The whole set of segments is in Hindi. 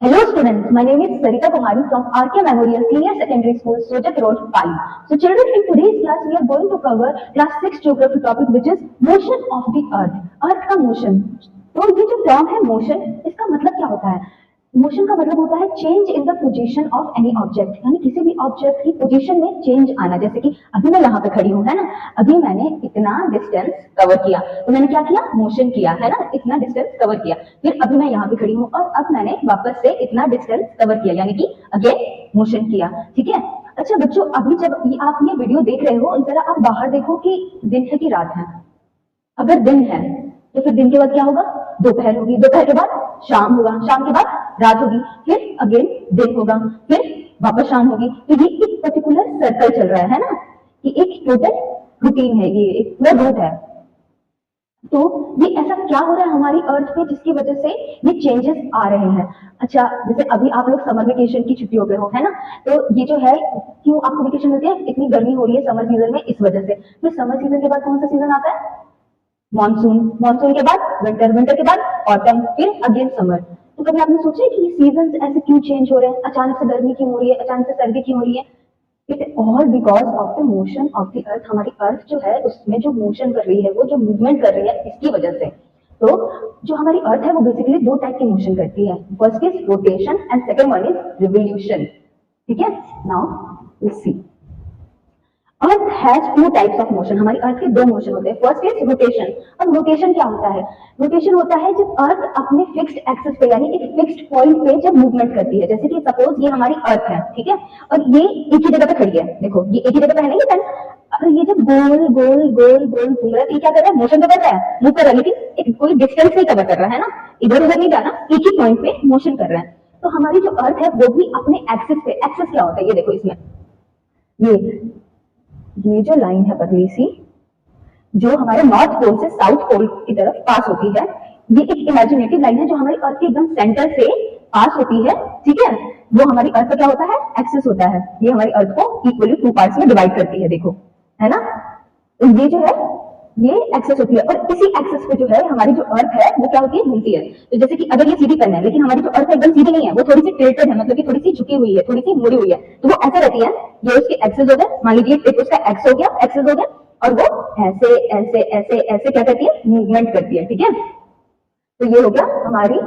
Hello students, my name is Sarita Kumari from RK Memorial Senior Secondary School, Sojat Road, Pali. So children, in today's class we are going to cover class 6 geography topic which is motion of the earth. Earth का motion. तो ये जो टर्म है motion, इसका मतलब क्या होता है? मोशन का मतलब होता है change in the position of any object, यानी किसी भी ऑब्जेक्ट की पोजीशन में चेंज आना। जैसे कि अभी मैं यहाँ पे खड़ी हूँ, है ना, अभी मैंने इतना डिस्टेंस कवर किया, तो मैंने क्या किया, मोशन किया, है ना, इतना डिस्टेंस कवर किया। फिर अभी मैं यहाँ पे खड़ी हूँ और अब मैंने वापस से इतना डिस्टेंस कवर किया, यानी कि अगेन मोशन किया। ठीक है। अच्छा बच्चों, अभी जब आप ये वीडियो देख रहे हो, जरा आप बाहर देखो कि दिन है कि रात है। अगर दिन है तो फिर दिन के बाद क्या होगा, दोपहर होगी, दोपहर के बाद शाम होगा, शाम के बाद रात होगी, फिर अगेन दिन होगा, फिर वापस शाम होगी। तो ये एक पर्टिकुलर सर्कल चल रहा है ना, कि एक टोटल रूटीन है, ये एक पूरा रूट है। तो ये ऐसा क्या हो रहा है हमारी अर्थ पे जिसकी वजह से ये चेंजेस आ रहे हैं। अच्छा, जैसे अभी आप लोग समर वेकेशन की छुट्टियों पे हो, है ना, तो ये जो है, क्यों आपको वेकेशन मिलती है, इतनी गर्मी हो रही है समर सीजन में, इस वजह से। फिर समर सीजन के बाद कौन सा सीजन आता है, मानसून, मानसून के बाद विंटर, विंटर के बाद ऑटम, फिर अगेन समर। तो कभी आपने सोचा कि सीजन ऐसे क्यों चेंज हो रहे हैं, अचानक से गर्मी क्यों हो रही है, अचानक से सर्दी क्यों हो रही है? It all because of the motion of the अर्थ। हमारी अर्थ जो है उसमें जो मोशन कर रही है, वो जो मूवमेंट कर रही है, इसकी वजह से। तो जो हमारी अर्थ है वो बेसिकली दो टाइप की मोशन करती है, first is rotation and second one is revolution. ठीक है, now let's see. Earth has two types of motion. हमारी अर्थ के दो मोशन होते हैं, फर्स्ट इज रोटेशन। अब रोटेशन क्या होता है, रोटेशन होता है जब अर्थ अपने फिक्स्ड एक्सिस पे, यानी एक फिक्स्ड पॉइंट पे जब मूवमेंट करती है। जैसे कि सपोज ये हमारी अर्थ है, ठीक है, और ये एक ही जगह पे खड़ी है, देखो ये एक ही जगह पे है ना, ये पेन, अगर ये जब गोल गोल गोल गोल घूम रहा है तो ये क्या कर रहा है, मोशन तो कर रहा है, मूव कर रहा है, लेकिन एक कोई डिस्टेंस नहीं कवर कर रहा है ना, इधर उधर नहीं जाना, एक ही पॉइंट पे मोशन कर रहा है। तो हमारी जो अर्थ है वो भी अपने एक्सिस पे, एक्सिस क्या होता है, ये देखो इसमें, ये जो लाइन है पतली सी, जो हमारे नॉर्थ पोल से साउथ पोल की तरफ पास होती है, ये एक इमेजिनेटिव लाइन है जो हमारी अर्थ के एकदम सेंटर से पास होती है। ठीक है, वो हमारी अर्थ का क्या होता है, एक्सिस होता है। ये हमारी अर्थ को इक्वली टू पार्ट्स में डिवाइड करती है, देखो, है ना। तो ये जो है, ये एक्सेस होती है, और इसी एक्सेस पे जो है हमारी जो अर्थ है वो क्या होती है, घूमती है। तो जैसे कि अगर ये सीधी पेन है, लेकिन हमारी जो अर्थ एकदम सीधी नहीं है, वो थोड़ी सी टिल्टेड है, मतलब कि थोड़ी सी झुकी हुई है, थोड़ी सी मुड़ी हुई है, तो वो ऐसे रहती है। ये उसके एक्सेस हो गए, मान लीजिए एक उसका एक्स हो गया, एक्सेस हो गया, और वो ऐसे ऐसे ऐसे ऐसे क्या करती है, मूवमेंट करती है। ठीक है, तो ये हो गया हमारी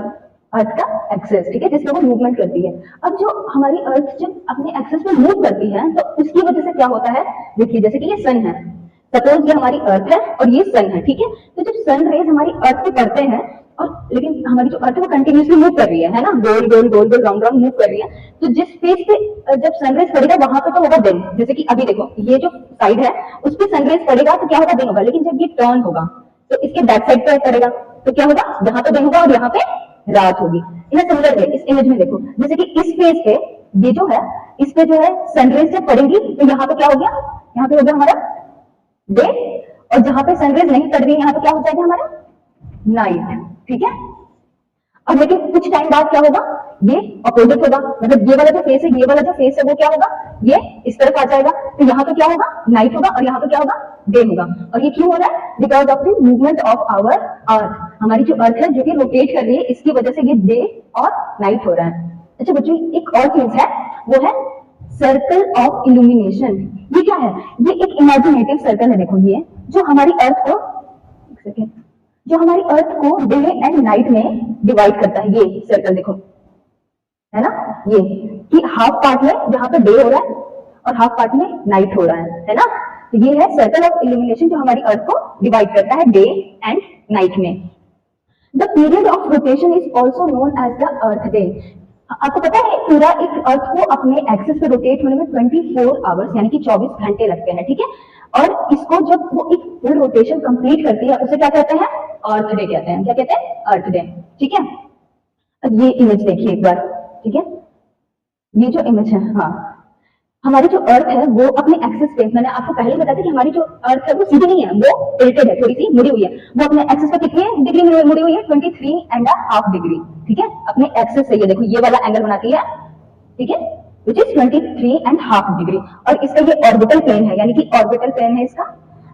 अर्थ का एक्सेस, ठीक है, जिसमें वो मूवमेंट करती है। अब जो हमारी अर्थ जब अपने एक्सेस में मूव करती है तो उसकी वजह से क्या होता है, देखिए जैसे कि ये सन है, सपोज ये हमारी अर्थ है और ये सन है, ठीक है। तो जब सन रेज हमारी अर्थ पे पड़ते हैं, और लेकिन हमारी जो अर्थ है वो कंटिन्यूसली मूव कर रही है ना, गोल गोल गोल गोल राउंड राउंड मूव कर रही है। तो जिस फेज पे जब सनराइज पड़ेगा वहां पे तो होगा दिन, जैसे कि अभी देखो ये जो साइड है उस पर सनराइज पड़ेगा तो क्या होगा, दिन होगा। लेकिन जब ये टर्न होगा तो इसके बैक साइड पे पड़ेगा तो क्या होगा, यहाँ पे दिन होगा और यहाँ पे रात होगी। इन सिमिलर है, इस इमेज में देखो, जैसे कि इस फेज पे ये जो है, इस पे जो है सनराइज जब पड़ेगी तो यहाँ पे क्या हो गया, यहाँ पे हो गया हमारा डे, और जहां पे सनराइज नहीं पड़ रही यहाँ पे क्या हो जाएगा हमारा नाइट। ठीक है, अब लेकिन कुछ टाइम बाद क्या होगा, ये अपोजिट होगा, मतलब ये वाला जो फेस है, ये वाला जो फेस है वो क्या होगा, ये इस तरफ आ जाएगा, तो यहाँ पे क्या होगा, नाइट होगा, और यहाँ पे क्या होगा, डे होगा। और ये क्यों हो रहा है, because of the movement of our earth. हमारी जो अर्थ है जो कि रोटेट कर रही है, इसकी वजह से ये डे और नाइट हो रहा है। अच्छा बच्चों, एक और चीज है, वो है सर्कल ऑफ इल्यूमिनेशन। ये क्या है, ये एक इमेजिनेटिव सर्कल है, देखो ये जो हमारी अर्थ को, एक सेकेंड, जो हमारी अर्थ को डे एंड नाइट में डिवाइड करता है, ये सर्कल देखो, है ना, ये कि हाफ पार्ट में जहां पे डे हो रहा है और हाफ पार्ट में नाइट हो रहा है ना। तो ये है सर्कल ऑफ इल्यूमिनेशन जो हमारी अर्थ को डिवाइड करता है डे एंड नाइट में। The period of rotation is also known as the earth day. आपको पता है पूरा एक अर्थ को अपने एक्सिस पे रोटेट होने में 24 आवर्स यानी कि 24 घंटे लगते हैं। ठीक है, और इसको जब वो एक फुल रोटेशन कंप्लीट करती है उसे क्या कहते हैं, अर्थ डे कहते हैं। क्या कहते हैं, अर्थ डे। ठीक है, अब ये इमेज देखिए एक बार। ठीक है, ये जो इमेज है, हाँ, हमारी जो अर्थ है वो अपने एक्सिस पे, मैंने आपको पहले बताया था कि हमारी जो अर्थ है वो सीधी नहीं है, वो टिल्टेड है, थोड़ी सी मुड़ी हुई है। वो अपने एक्सिस पे कितनी डिग्री मुड़ी हुई है, 23.5 डिग्री। ठीक है, अपने एक्सिस से, ये देखो ये वाला एंगल बनाती है, ठीक है, विच इज 23.5 डिग्री। और इसका ये ऑर्बिटल प्लेन है, यानी कि ऑर्बिटल प्लेन है इसका,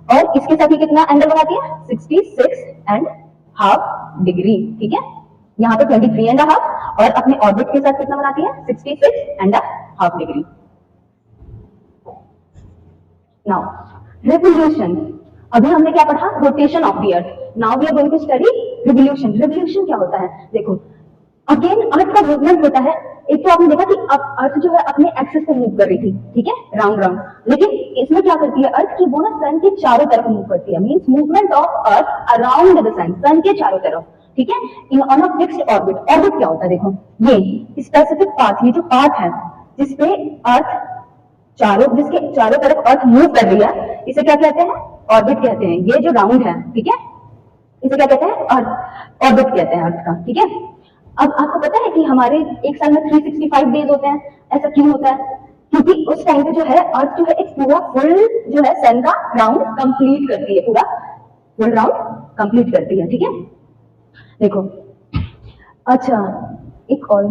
और इसके साथ ये कितना एंगल बनाती है, 66.5 डिग्री। ठीक है, यहाँ पे 23.5 और अपने ऑर्बिट के साथ कितना बनाती है 66.5 डिग्री। नाउ रिवोल्यूशन, अभी हमने क्या पढ़ा, rotation of the earth. Now we are going to study revolution. Revolution क्या होता है, देखो अगेन अर्थ का मूवमेंट होता है। एक तो आपने देखा कि अब अर्थ जो है अपने एक्सिस पे मूव कर रही थी, ठीक है, राउंड राउंड, लेकिन इसमें क्या करती है अर्थ की, वो ना सन के चारों तरफ मूव करती है, means movement of earth around the sun, sun के चारों तरफ, ठीक है, in on a fixed orbit. Orbit क्या होता है, देखो ये स्पेसिफिक पाथ, ये जो पाथ है जिसपे अर्थ जिसके चारों तरफ अर्थ मूव कर रही है, इसे क्या कहते हैं, ऑर्बिट कहते हैं। ये जो राउंड है, ठीक है, इसे क्या कहते हैं, अर्थ, ऑर्बिट कहते हैं अर्थ का, ठीक है। अब आपको पता है कि हमारे एक साल में 365 डेज होते हैं, ऐसा क्यों होता है, क्योंकि उस टाइम पे जो है अर्थ जो है एक पूरा फुल जो है सन का राउंड कंप्लीट करती है, पूरा फुल राउंड कंप्लीट करती है, ठीक है। देखो अच्छा एक और,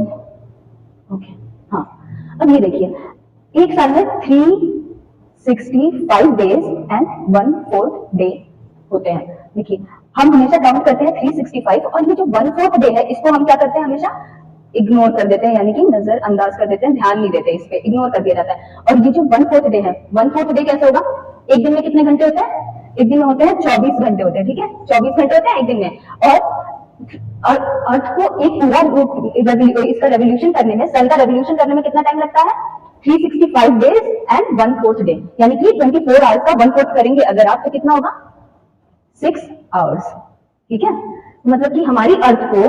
ओके हाँ, अब ये देखिए एक साल में 365 डेज एंड 1/4 डे होते हैं। देखिए हम हमेशा काउंट करते हैं 365 और ये जो 1/4 डे है इसको हम क्या करते हैं, हमेशा इग्नोर कर देते हैं, यानी कि नजरअंदाज कर देते हैं, ध्यान नहीं देते, इस पे इग्नोर कर दिया जाता है। और ये जो 1/4 डे है, 1/4 डे कैसे होगा, एक दिन में कितने घंटे होते हैं, एक दिन में होते हैं 24 घंटे होते हैं, ठीक है, 24 घंटे होते हैं एक दिन में। और अर्थ को एक पूरा इसका रेवोल्यूशन करने में, सन का रेवोल्यूशन करने में कितना टाइम लगता है, 365 डेज एंड 1/4 डे, यानी कि 24 आवर्स का 1/4 करेंगे अगर आप, तो कितना होगा 6 आवर्स, ठीक है। मतलब कि हमारी अर्थ को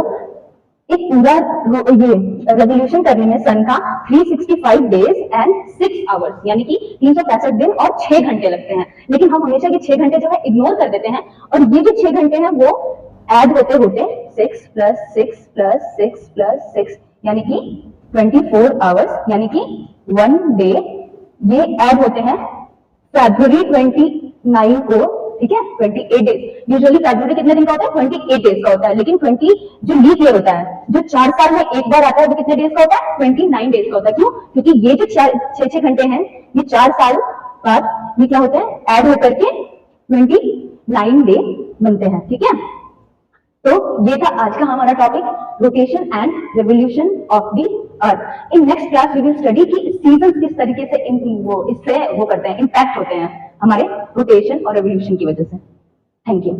एक पूरा ये रेवोल्यूशन करने में सन का 365 डेज एंड 6 आवर्स, यानी कि 365 दिन और 6 घंटे लगते हैं। लेकिन हम हमेशा ये 6 घंटे जो है इग्नोर कर देते हैं, और ये जो 6 घंटे हैं वो ऐड होते होते 6 + 6 + 6 + 6 यानी कि 24 आवर्स, यानी कि 1 डे, ये ऐड होते हैं फरवरी 29 को, ठीक है, 28 डेज। यूजुअली फरवरी कितने दिन का होता है, 28 डेज का होता है, लेकिन 20 जो लीप ईयर होता है, जो 4 साल में एक बार आता है, वो कितने डेज का होता है, 29 डेज का होता है। क्यों, क्योंकि ये जो 6 घंटे हैं ये 4 साल बाद ये क्या होते हैं, ऐड होकर के 29 डे बनते हैं, ठीक है। तो ये था आज का हमारा topic, rotation and revolution of the earth. In next class we will study कि सीजन्स किस तरीके से इससे वो करते हैं, इंपैक्ट होते हैं हमारे रोटेशन और रेवोल्यूशन की वजह से। Thank you.